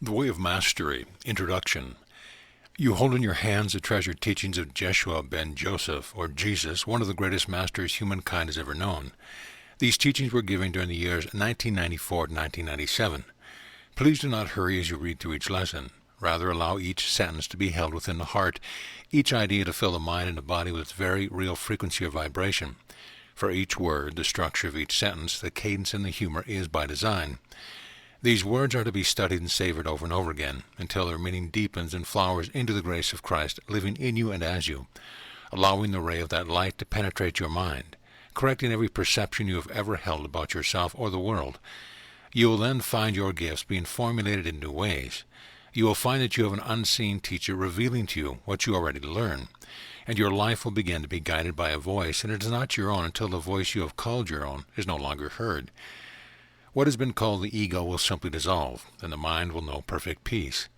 The Way of Mastery, Introduction. You hold in your hands the treasured teachings of Jeshua ben Joseph, or Jesus, one of the greatest masters humankind has ever known. These teachings were given during the years 1994 to 1997. Please do not hurry as you read through each lesson. Rather, allow each sentence to be held within the heart, each idea to fill the mind and the body with its very real frequency or vibration. For each word, the structure of each sentence, the cadence and the humor is by design. These words are to be studied and savored over and over again until their meaning deepens and flowers into the grace of Christ living in you and as you, allowing the ray of that light to penetrate your mind, correcting every perception you have ever held about yourself or the world. You will then find your gifts being formulated in new ways. You will find that you have an unseen teacher revealing to you what you are ready to learn, and your life will begin to be guided by a voice, and it is not your own until the voice you have called your own is no longer heard. What has been called the ego will simply dissolve, and the mind will know perfect peace.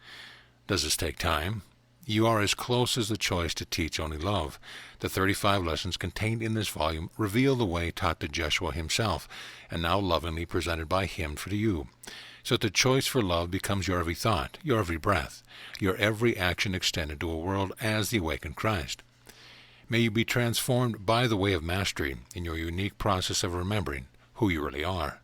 Does this take time? You are as close as the choice to teach only love. The 35 lessons contained in this volume reveal the way taught to Joshua himself, and now lovingly presented by him for you, so that the choice for love becomes your every thought, your every breath, your every action extended to a world as the awakened Christ. May you be transformed by the way of mastery in your unique process of remembering who you really are.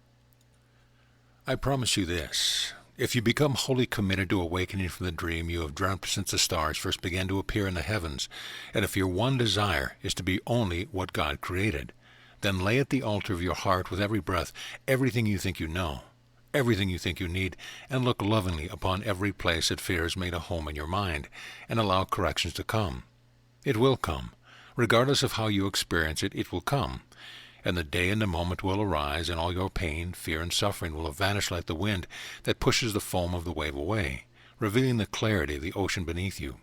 I promise you this. If you become wholly committed to awakening from the dream you have dreamt since the stars first began to appear in the heavens, and if your one desire is to be only what God created, then lay at the altar of your heart with every breath everything you think you know, everything you think you need, and look lovingly upon every place that fear has made a home in your mind, and allow corrections to come. It will come. Regardless of how you experience it, it will come. And the day and the moment will arise, and all your pain, fear, and suffering will have vanished like the wind that pushes the foam of the wave away, revealing the clarity of the ocean beneath you.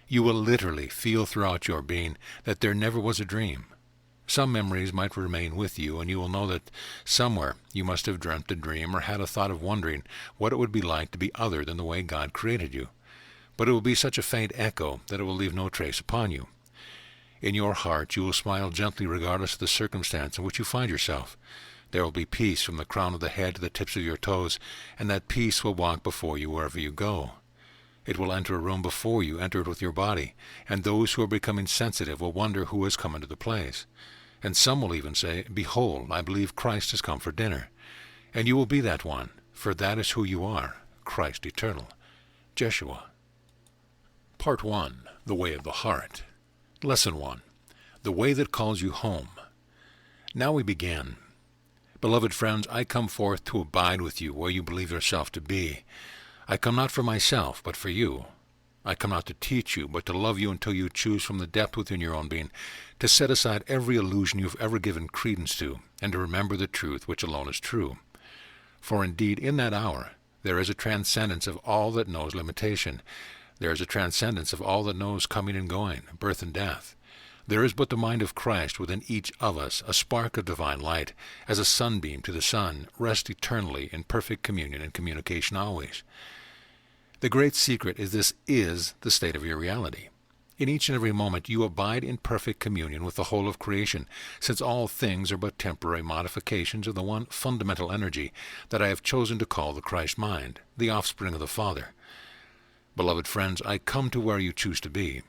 You will literally feel throughout your being that there never was a dream. Some memories might remain with you, and you will know that somewhere you must have dreamt a dream or had a thought of wondering what it would be like to be other than the way God created you. But it will be such a faint echo that it will leave no trace upon you. In your heart you will smile gently regardless of the circumstance in which you find yourself. There will be peace from the crown of the head to the tips of your toes, and that peace will walk before you wherever you go. It will enter a room before you enter it with your body, and those who are becoming sensitive will wonder who has come into the place. And some will even say, "Behold, I believe Christ has come for dinner." And you will be that one, for that is who you are, Christ eternal. Jeshua. Part 1. The Way of the Heart. Lesson 1. The Way that Calls You Home. Now we begin. Beloved friends, I come forth to abide with you where you believe yourself to be. I come not for myself, but for you. I come not to teach you, but to love you until you choose from the depth within your own being to set aside every illusion you have ever given credence to, and to remember the truth which alone is true. For indeed, in that hour, there is a transcendence of all that knows limitation. There is a transcendence of all that knows coming and going, birth and death. There is but the mind of Christ within each of us, a spark of divine light, as a sunbeam to the sun, rest eternally in perfect communion and communication always. The great secret is this is the state of your reality. In each and every moment you abide in perfect communion with the whole of creation, since all things are but temporary modifications of the one fundamental energy that I have chosen to call the Christ mind, the offspring of the Father. Beloved friends, I come to where you choose to be,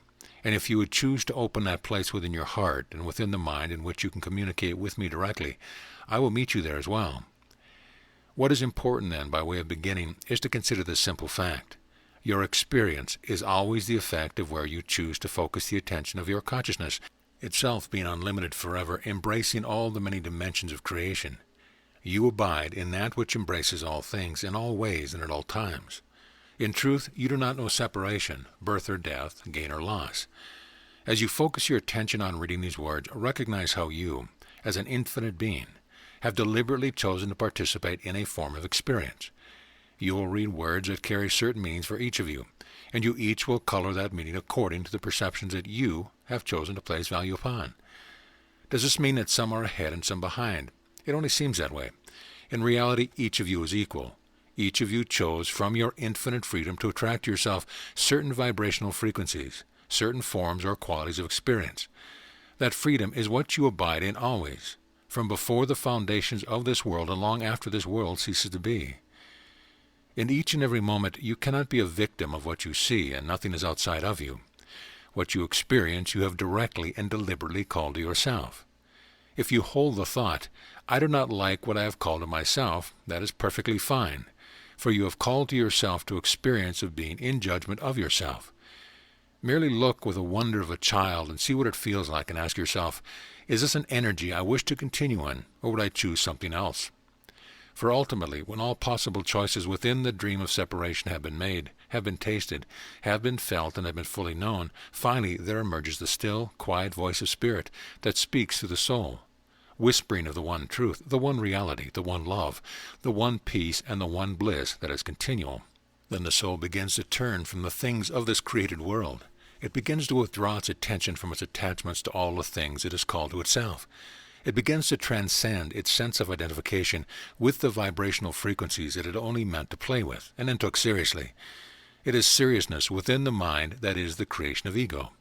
and if you would choose to open that place within your heart and within the mind in which you can communicate with me directly, I will meet you there as well. What is important then, by way of beginning, is to consider this simple fact. Your experience is always the effect of where you choose to focus the attention of your consciousness, itself being unlimited forever, embracing all the many dimensions of creation. You abide in that which embraces all things in all ways and at all times. In truth, you do not know separation, birth or death, gain or loss. As you focus your attention on reading these words, recognize how you, as an infinite being, have deliberately chosen to participate in a form of experience. You will read words that carry certain meanings for each of you, and you each will color that meaning according to the perceptions that you have chosen to place value upon. Does this mean that some are ahead and some behind? It only seems that way. In reality, each of you is equal. Each of you chose from your infinite freedom to attract to yourself certain vibrational frequencies, certain forms or qualities of experience. That freedom is what you abide in always, from before the foundations of this world and long after this world ceases to be. In each and every moment, you cannot be a victim of what you see, and nothing is outside of you. What you experience, you have directly and deliberately called to yourself. If you hold the thought, I do not like what I have called to myself, that is perfectly fine, for you have called to yourself to experience of being in judgment of yourself. Merely look with the wonder of a child and see what it feels like and ask yourself, is this an energy I wish to continue in, or would I choose something else? For ultimately, when all possible choices within the dream of separation have been made, have been tasted, have been felt, and have been fully known, finally there emerges the still, quiet voice of spirit that speaks through the soul, whispering of the one truth, the one reality, the one love, the one peace, and the one bliss that is continual. Then the soul begins to turn from the things of this created world. It begins to withdraw its attention from its attachments to all the things it is called to itself. It begins to transcend its sense of identification with the vibrational frequencies it had only meant to play with, and then took seriously. It is seriousness within the mind that is the creation of ego.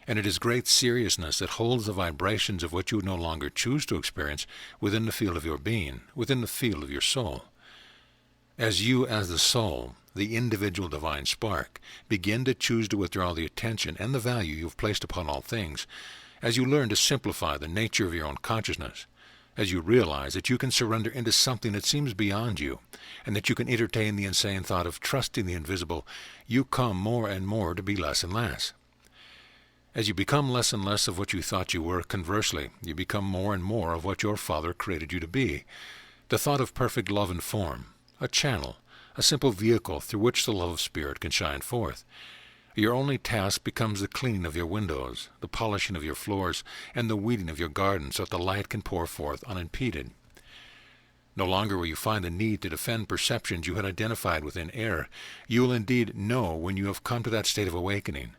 And it is great seriousness that holds the vibrations of what you no longer choose to experience within the field of your being, within the field of your soul. As you, as the soul, the individual divine spark, begin to choose to withdraw the attention and the value you have placed upon all things, as you learn to simplify the nature of your own consciousness, as you realize that you can surrender into something that seems beyond you, and that you can entertain the insane thought of trusting the invisible, you come more and more to be less and less. As you become less and less of what you thought you were, conversely, you become more and more of what your Father created you to be, the thought of perfect love and form, a channel, a simple vehicle through which the love of Spirit can shine forth. Your only task becomes the cleaning of your windows, the polishing of your floors, and the weeding of your garden so that the light can pour forth unimpeded. No longer will you find the need to defend perceptions you had identified within error. You will indeed know when you have come to that state of awakening,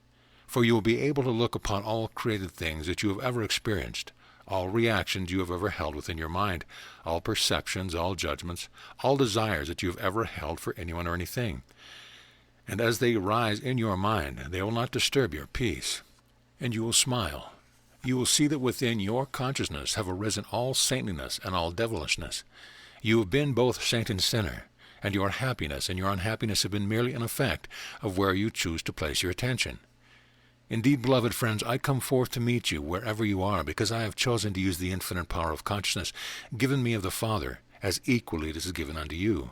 for you will be able to look upon all created things that you have ever experienced, all reactions you have ever held within your mind, all perceptions, all judgments, all desires that you have ever held for anyone or anything. And as they arise in your mind, they will not disturb your peace. And you will smile. You will see that within your consciousness have arisen all saintliness and all devilishness. You have been both saint and sinner, and your happiness and your unhappiness have been merely an effect of where you choose to place your attention. Indeed, beloved friends, I come forth to meet you wherever you are, because I have chosen to use the infinite power of consciousness given me of the Father, as equally it is given unto you,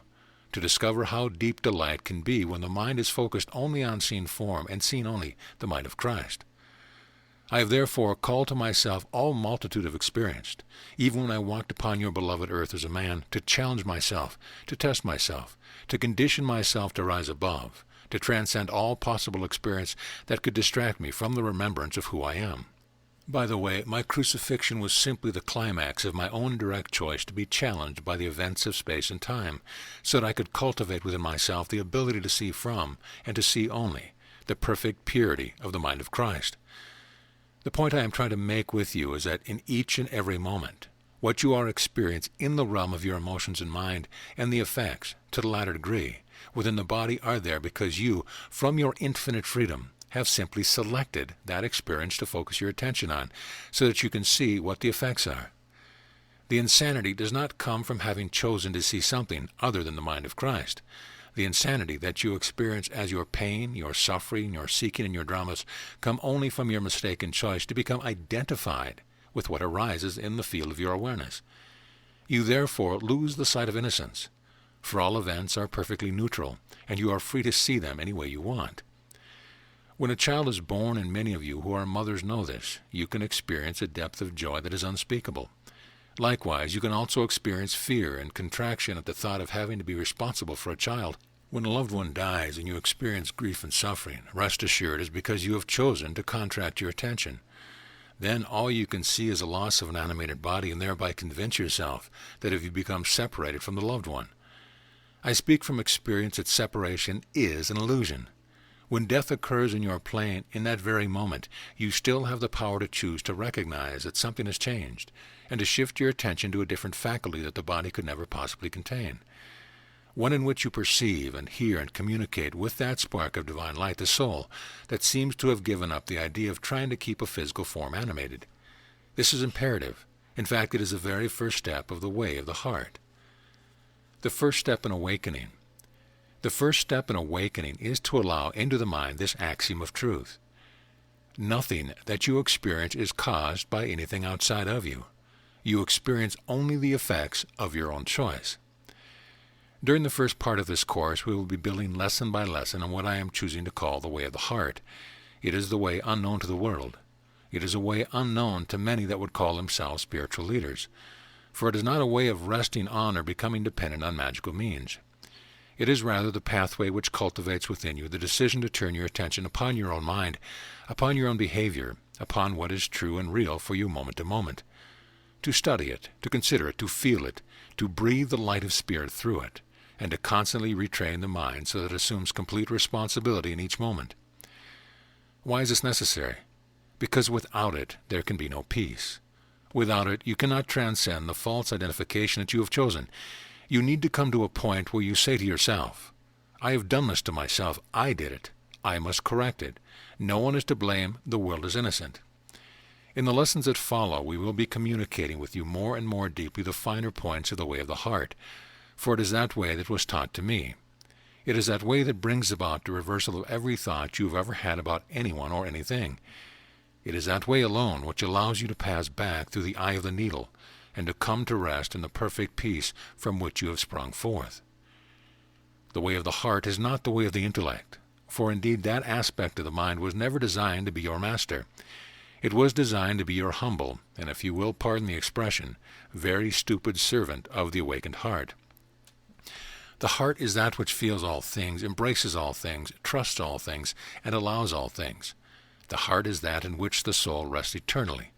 to discover how deep delight can be when the mind is focused only on seen form and seen only the mind of Christ. I have therefore called to myself all multitude of experience, even when I walked upon your beloved earth as a man, to challenge myself, to test myself, to condition myself to rise above, to transcend all possible experience that could distract me from the remembrance of who I am. By the way, my crucifixion was simply the climax of my own direct choice to be challenged by the events of space and time, so that I could cultivate within myself the ability to see from, and to see only, the perfect purity of the mind of Christ. The point I am trying to make with you is that in each and every moment, what you are experiencing in the realm of your emotions and mind, and the effects, to the latter degree, within the body are there because you, from your infinite freedom, have simply selected that experience to focus your attention on, so that you can see what the effects are. The insanity does not come from having chosen to see something other than the mind of Christ. The insanity that you experience as your pain, your suffering, your seeking, and your dramas come only from your mistaken choice to become identified with what arises in the field of your awareness. You therefore lose the sight of innocence, for all events are perfectly neutral, and you are free to see them any way you want. When a child is born, and many of you who are mothers know this, you can experience a depth of joy that is unspeakable. Likewise, you can also experience fear and contraction at the thought of having to be responsible for a child. When a loved one dies and you experience grief and suffering, rest assured it is because you have chosen to contract your attention. Then all you can see is a loss of an animated body, and thereby convince yourself that if you become separated from the loved one. I speak from experience that separation is an illusion. When death occurs in your plane, in that very moment, you still have the power to choose to recognize that something has changed, and to shift your attention to a different faculty that the body could never possibly contain. One in which you perceive and hear and communicate with that spark of divine light, the soul, that seems to have given up the idea of trying to keep a physical form animated. This is imperative. In fact, it is the very first step of the way of the heart. The first step in awakening. The first step in awakening is to allow into the mind this axiom of truth. Nothing that you experience is caused by anything outside of you. You experience only the effects of your own choice. During the first part of this course, we will be building lesson by lesson on what I am choosing to call the way of the heart. It is the way unknown to the world. It is a way unknown to many that would call themselves spiritual leaders, for it is not a way of resting on or becoming dependent on magical means. It is rather the pathway which cultivates within you the decision to turn your attention upon your own mind, upon your own behavior, upon what is true and real for you moment to moment. To study it, to consider it, to feel it, to breathe the light of spirit through it, and to constantly retrain the mind so that it assumes complete responsibility in each moment. Why is this necessary? Because without it, there can be no peace. Without it, you cannot transcend the false identification that you have chosen. You need to come to a point where you say to yourself, I have done this to myself. I did it. I must correct it. No one is to blame. The world is innocent. In the lessons that follow, we will be communicating with you more and more deeply the finer points of the way of the heart, for it is that way that was taught to me. It is that way that brings about the reversal of every thought you have ever had about anyone or anything. It is that way alone which allows you to pass back through the eye of the needle, and to come to rest in the perfect peace from which you have sprung forth. The way of the heart is not the way of the intellect, for indeed that aspect of the mind was never designed to be your master. It was designed to be your humble, and if you will pardon the expression, very stupid servant of the awakened heart. The heart is that which feels all things, embraces all things, trusts all things, and allows all things. The heart is that in which the soul rests eternally.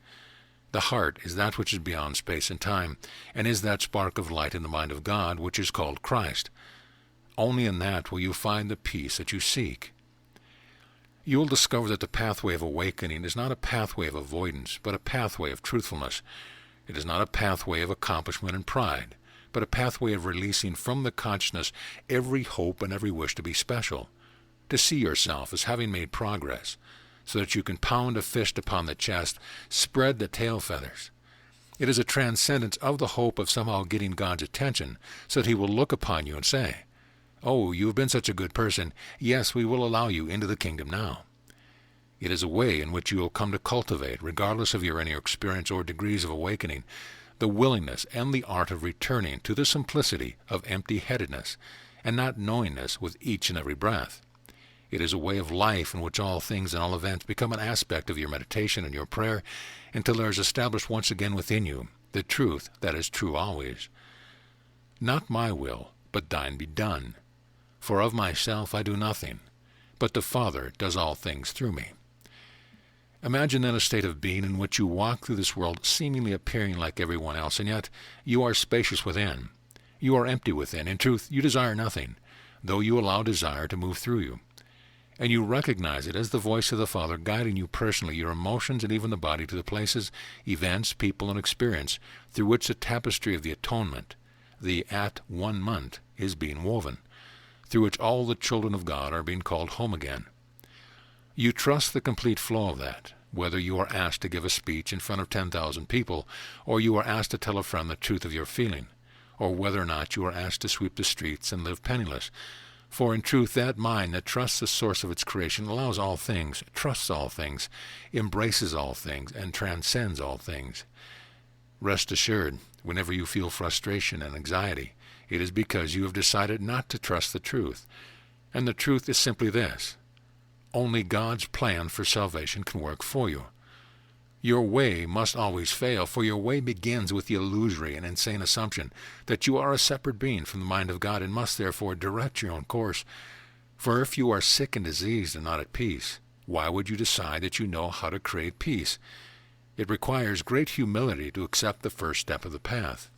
The heart is that which is beyond space and time, and is that spark of light in the mind of God which is called Christ. Only in that will you find the peace that you seek. You will discover that the pathway of awakening is not a pathway of avoidance, but a pathway of truthfulness. It is not a pathway of accomplishment and pride, but a pathway of releasing from the consciousness every hope and every wish to be special, to see yourself as having made progress, so that you can pound a fist upon the chest, spread the tail feathers. It is a transcendence of the hope of somehow getting God's attention, so that he will look upon you and say, Oh, you have been such a good person. Yes, we will allow you into the kingdom now. It is a way in which you will come to cultivate, regardless of your inner experience or degrees of awakening, the willingness and the art of returning to the simplicity of empty-headedness and not knowingness with each and every breath. It is a way of life in which all things and all events become an aspect of your meditation and your prayer until there is established once again within you the truth that is true always. Not my will, but thine be done. For of myself I do nothing, but the Father does all things through me. Imagine then a state of being in which you walk through this world seemingly appearing like everyone else, and yet you are spacious within. You are empty within. In truth, you desire nothing, though you allow desire to move through you. And you recognize it as the voice of the Father guiding you personally, your emotions, and even the body to the places, events, people, and experience through which the tapestry of the atonement, the at one month, is being woven, through which all the children of God are being called home again. You trust the complete flow of that, whether you are asked to give a speech in front of 10,000 people, or you are asked to tell a friend the truth of your feeling, or whether or not you are asked to sweep the streets and live penniless. For in truth, that mind that trusts the source of its creation allows all things, trusts all things, embraces all things, and transcends all things. Rest assured, whenever you feel frustration and anxiety, it is because you have decided not to trust the truth. And the truth is simply this: only God's plan for salvation can work for you. Your way must always fail, for your way begins with the illusory and insane assumption that you are a separate being from the mind of God and must therefore direct your own course. For if you are sick and diseased and not at peace, why would you decide that you know how to create peace? It requires great humility to accept the first step of the path.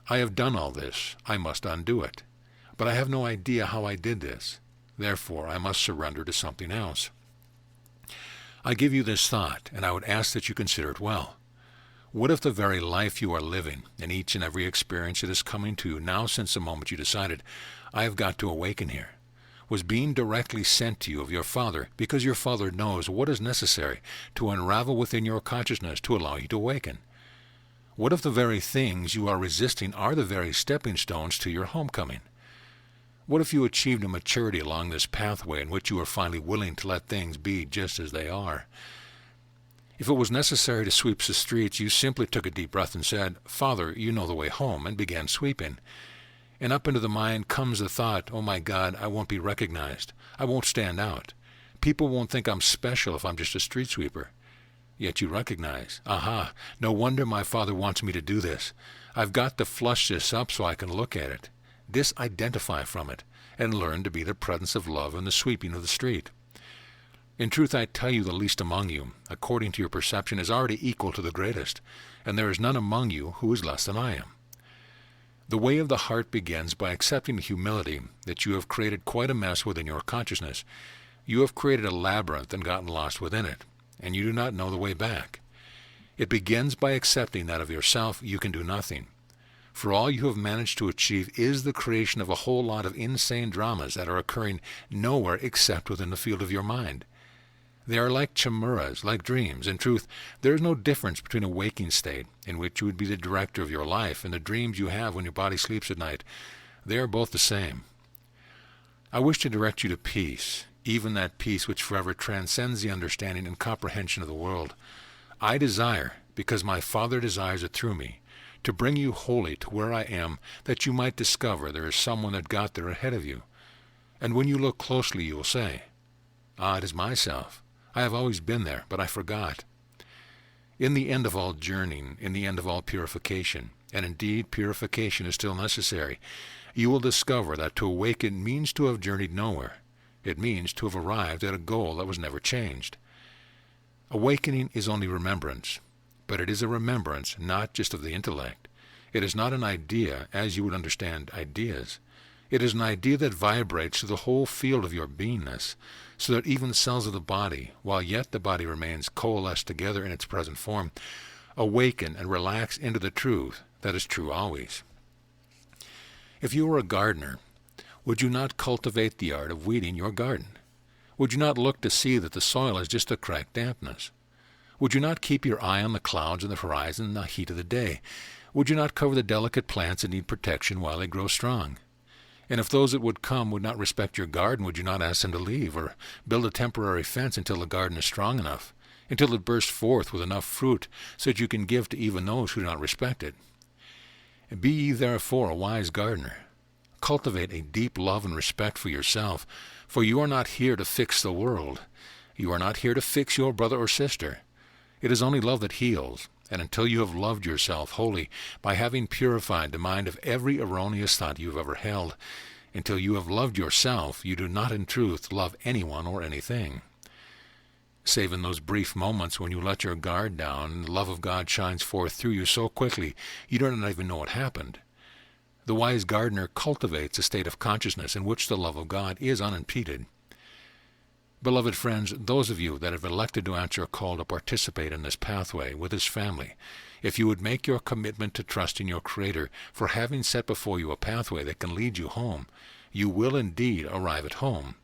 I have done all this. I must undo it. But I have no idea how I did this. Therefore, I must surrender to something else. I give you this thought, and I would ask that you consider it well. What if the very life you are living, and each and every experience that is coming to you now since the moment you decided, I have got to awaken here, was being directly sent to you of your Father, because your Father knows what is necessary to unravel within your consciousness to allow you to awaken? What if the very things you are resisting are the very stepping stones to your homecoming? What if you achieved a maturity along this pathway in which you were finally willing to let things be just as they are? If it was necessary to sweep the streets, you simply took a deep breath and said, "Father, you know the way home," and began sweeping. And up into the mind comes the thought, "Oh my God, I won't be recognized. I won't stand out. People won't think I'm special if I'm just a street sweeper." Yet you recognize, aha, no wonder my Father wants me to do this. I've got to flush this up so I can look at it, disidentify from it, and learn to be the presence of love in the sweeping of the street. In truth, I tell you, the least among you, according to your perception, is already equal to the greatest, and there is none among you who is less than I am. The way of the heart begins by accepting the humility that you have created quite a mess within your consciousness. You have created a labyrinth and gotten lost within it, and you do not know the way back. It begins by accepting that of yourself you can do nothing. For all you have managed to achieve is the creation of a whole lot of insane dramas that are occurring nowhere except within the field of your mind. They are like chimeras, like dreams. In truth, there is no difference between a waking state, in which you would be the director of your life, and the dreams you have when your body sleeps at night. They are both the same. I wish to direct you to peace, even that peace which forever transcends the understanding and comprehension of the world. I desire, because my Father desires it through me, to bring you wholly to where I am, that you might discover there is someone that got there ahead of you. And when you look closely, you will say, "Ah, it is myself. I have always been there, but I forgot." In the end of all journeying, in the end of all purification, and indeed purification is still necessary, you will discover that to awaken means to have journeyed nowhere. It means to have arrived at a goal that was never changed. Awakening is only remembrance, but it is a remembrance not just of the intellect. It is not an idea as you would understand ideas. It is an idea that vibrates through the whole field of your beingness, so that even the cells of the body, while yet the body remains coalesced together in its present form, awaken and relax into the truth that is true always. If you were a gardener, would you not cultivate the art of weeding your garden? Would you not look to see that the soil is just a cracked dampness? Would you not keep your eye on the clouds and the horizon in the heat of the day? Would you not cover the delicate plants that need protection while they grow strong? And if those that would come would not respect your garden, would you not ask them to leave, or build a temporary fence until the garden is strong enough, until it bursts forth with enough fruit so that you can give to even those who do not respect it? Be ye therefore a wise gardener. Cultivate a deep love and respect for yourself, for you are not here to fix the world. You are not here to fix your brother or sister. It is only love that heals, and until you have loved yourself wholly, by having purified the mind of every erroneous thought you have ever held, until you have loved yourself, you do not in truth love anyone or anything. Save in those brief moments when you let your guard down and the love of God shines forth through you so quickly you do not even know what happened. The wise gardener cultivates a state of consciousness in which the love of God is unimpeded. Beloved friends, those of you that have elected to answer a call to participate in this pathway with His family, if you would make your commitment to trusting your Creator for having set before you a pathway that can lead you home, you will indeed arrive at home.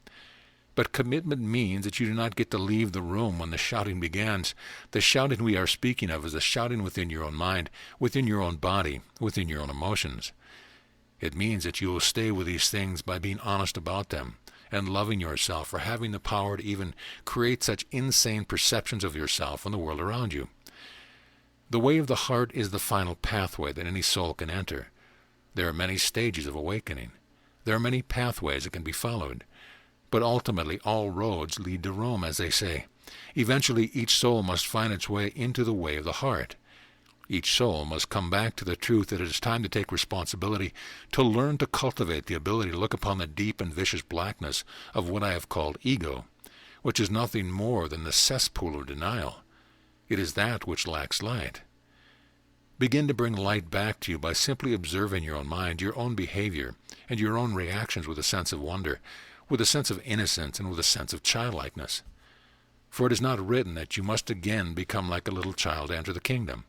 But commitment means that you do not get to leave the room when the shouting begins. The shouting we are speaking of is the shouting within your own mind, within your own body, within your own emotions. It means that you will stay with these things by being honest about them, and loving yourself for having the power to even create such insane perceptions of yourself and the world around you. The way of the heart is the final pathway that any soul can enter. There are many stages of awakening. There are many pathways that can be followed. But ultimately all roads lead to Rome, as they say. Eventually each soul must find its way into the way of the heart. Each soul must come back to the truth that it is time to take responsibility, to learn to cultivate the ability to look upon the deep and vicious blackness of what I have called ego, which is nothing more than the cesspool of denial. It is that which lacks light. Begin to bring light back to you by simply observing your own mind, your own behavior, and your own reactions with a sense of wonder, with a sense of innocence, and with a sense of childlikeness. For it is not written that you must again become like a little child to enter the kingdom.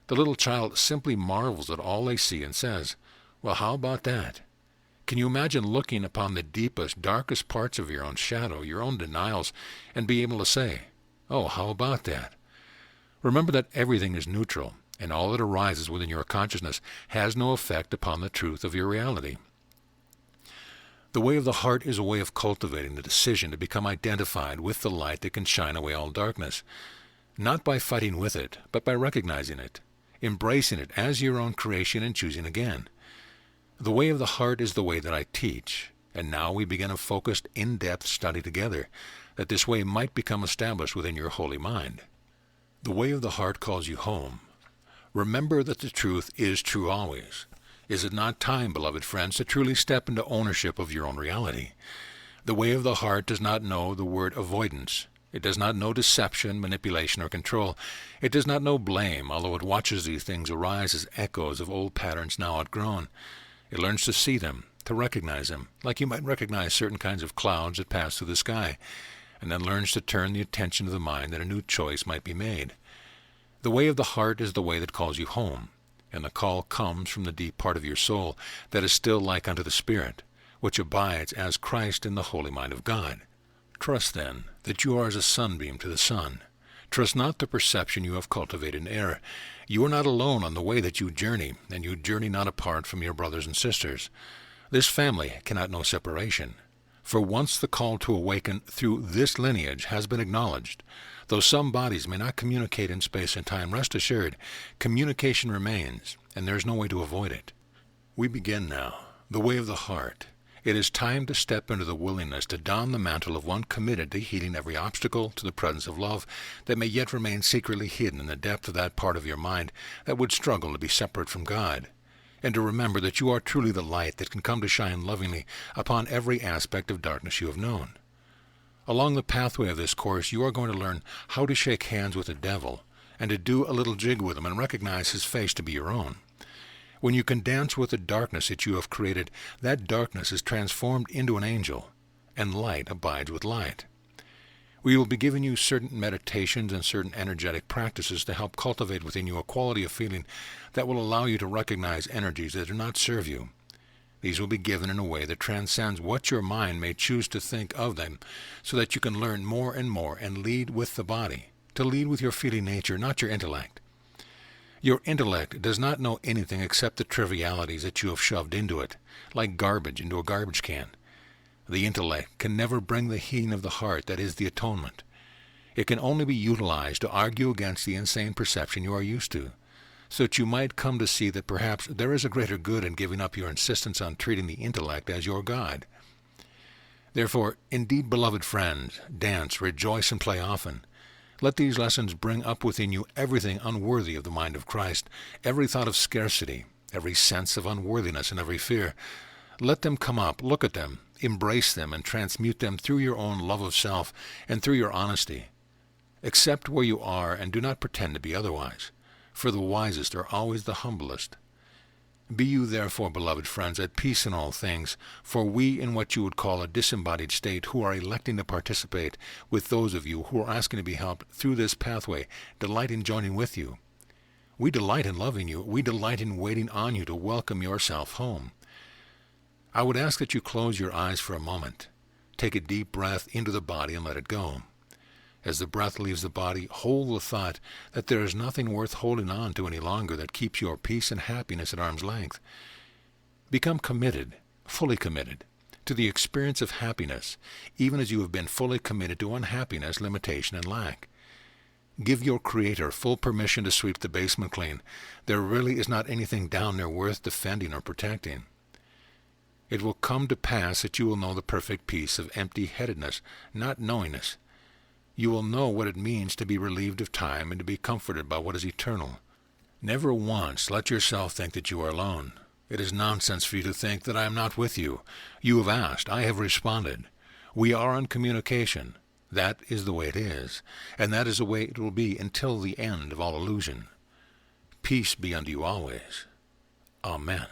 The little child simply marvels at all they see and says, "Well, how about that?" Can you imagine looking upon the deepest, darkest parts of your own shadow, your own denials, and be able to say, "Oh, how about that?" Remember that everything is neutral, and all that arises within your consciousness has no effect upon the truth of your reality. The way of the heart is a way of cultivating the decision to become identified with the light that can shine away all darkness, not by fighting with it, but by recognizing it, embracing it as your own creation and choosing again. The way of the heart is the way that I teach, and now we begin a focused, in-depth study together, that this way might become established within your holy mind. The way of the heart calls you home. Remember that the truth is true always. Is it not time, beloved friends, to truly step into ownership of your own reality? The way of the heart does not know the word avoidance. It does not know deception, manipulation, or control. It does not know blame, although it watches these things arise as echoes of old patterns now outgrown. It learns to see them, to recognize them, like you might recognize certain kinds of clouds that pass through the sky, and then learns to turn the attention of the mind that a new choice might be made. The way of the heart is the way that calls you home, and the call comes from the deep part of your soul that is still like unto the Spirit, which abides as Christ in the holy mind of God. Trust, then, that you are as a sunbeam to the sun. Trust not the perception you have cultivated in error. You are not alone on the way that you journey, and you journey not apart from your brothers and sisters. This family cannot know separation. For once the call to awaken through this lineage has been acknowledged, though some bodies may not communicate in space and time, rest assured, communication remains, and there is no way to avoid it. We begin now, the way of the heart. It is time to step into the willingness to don the mantle of one committed to healing every obstacle to the presence of love that may yet remain secretly hidden in the depth of that part of your mind that would struggle to be separate from God, and to remember that you are truly the light that can come to shine lovingly upon every aspect of darkness you have known. Along the pathway of this course, you are going to learn how to shake hands with the devil, and to do a little jig with him and recognize his face to be your own. When you can dance with the darkness that you have created, that darkness is transformed into an angel, and light abides with light. We will be giving you certain meditations and certain energetic practices to help cultivate within you a quality of feeling that will allow you to recognize energies that do not serve you. These will be given in a way that transcends what your mind may choose to think of them, so that you can learn more and more and lead with the body, to lead with your feeling nature, not your intellect. Your intellect does not know anything except the trivialities that you have shoved into it, like garbage into a garbage can. The intellect can never bring the healing of the heart that is the atonement. It can only be utilized to argue against the insane perception you are used to, so that you might come to see that perhaps there is a greater good in giving up your insistence on treating the intellect as your God. Therefore, indeed, beloved friends, dance, rejoice, and play often. Let these lessons bring up within you everything unworthy of the mind of Christ, every thought of scarcity, every sense of unworthiness, and every fear. Let them come up, look at them, embrace them, and transmute them through your own love of self and through your honesty. Accept where you are and do not pretend to be otherwise, for the wisest are always the humblest. Be you therefore, beloved friends, at peace in all things, for we in what you would call a disembodied state who are electing to participate with those of you who are asking to be helped through this pathway delight in joining with you. We delight in loving you. We delight in waiting on you to welcome yourself home. I would ask that you close your eyes for a moment. Take a deep breath into the body and let it go. As the breath leaves the body, hold the thought that there is nothing worth holding on to any longer that keeps your peace and happiness at arm's length. Become committed, fully committed, to the experience of happiness, even as you have been fully committed to unhappiness, limitation, and lack. Give your Creator full permission to sweep the basement clean. There really is not anything down there worth defending or protecting. It will come to pass that you will know the perfect peace of empty-headedness, not knowingness. You will know what it means to be relieved of time and to be comforted by what is eternal. Never once let yourself think that you are alone. It is nonsense for you to think that I am not with you. You have asked, I have responded. We are in communication. That is the way it is, and that is the way it will be until the end of all illusion. Peace be unto you always. Amen.